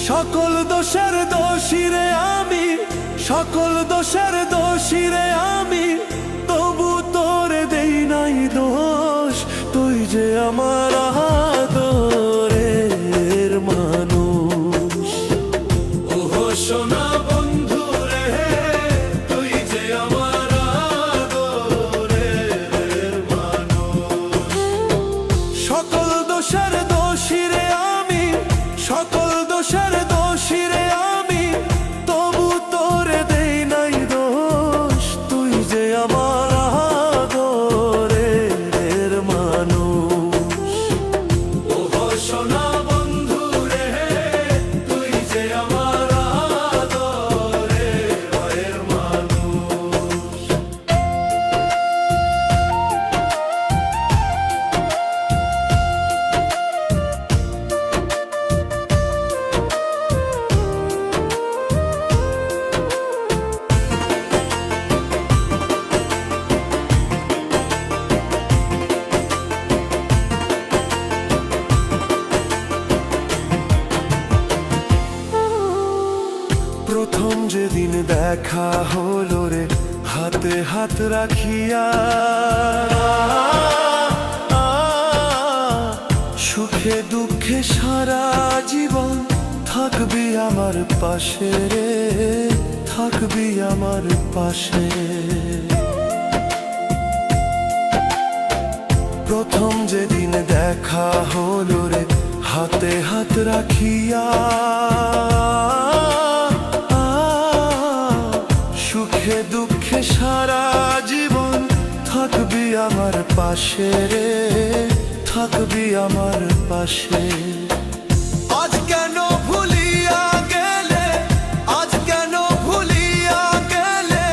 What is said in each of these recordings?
সকল দোষের দোষী রে আমি, সকল দোষের দোষী রে আমি, তবু তোরে দেই নাই দোষ। তুই যে আমার আদরের মানুষ। ওহো সোনা বন্ধু রে, তুই যে আমার আদরের মানুষ। সকল দোষের দোষী রে আমি, সকল দোষের দোষী রে আমি, তবু তোরে দেই নাই দোষ। তুই যে আমার আদরের মানুষ। ওহো সোনা বন্ধু রে, তুই যে আমার আদরের মানুষ। প্রথম যেদিন দেখা হলো রে, হাতে হাত রাখিয়া, সুখে দুঃখে সারা জীবন থাকবি আমার পাশে রে, থাকবি আমার পাশে। প্রথম যেদিন দেখা হলো রে, হাতে হাত রাখিয়া, সুখে দুঃখে সারা জীবন থাকবি আমার পাশে রে, থাকবি আমার পাশে। আজ কেন ভুলিয়া গেলে, আজ কেন ভুলিয়া গেলে,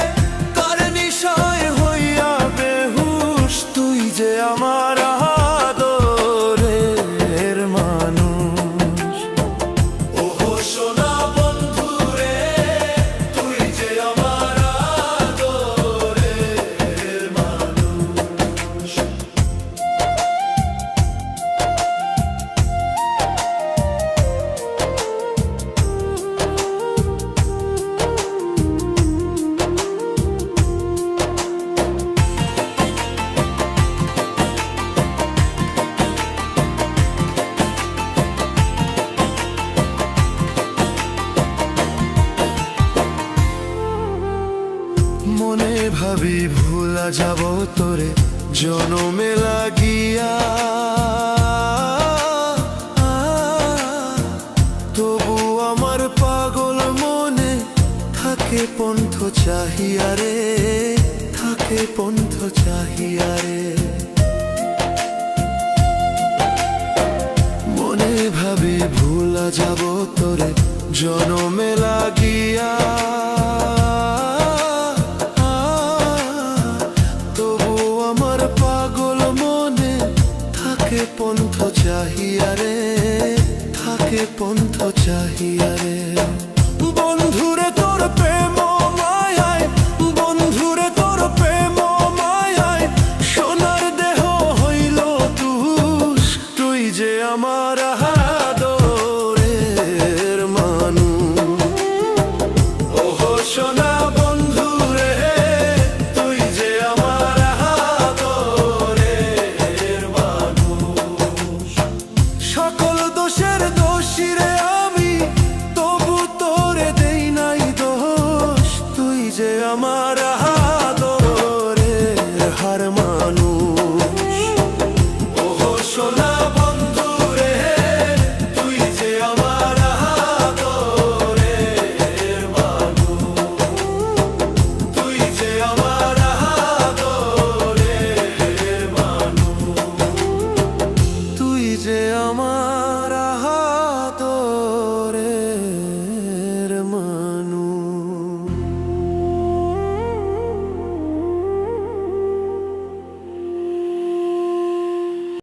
কার নিশায় হইয়া বেহুশ। তুই যে আমার আদরের মানুষ। ওহো সোনা বন্ধু রে, তুই যে আমার আদরের মানুষ। মনে ভাবি ভুলা যাব তোরে জনমে লাগিয়া, তবু আমার পাগল মনে থাকে পন্থ চাহিয়া রে, থাকে পন্থ চাহিয়া রে। মনে ভাবি ভুলা যাব তোরে জনমে লাগিয়া, থাকে পন্থ চাহিয়া রে, থাকে পন্থ চাহিয়া রে। বন্ধুরে তোর প্রেম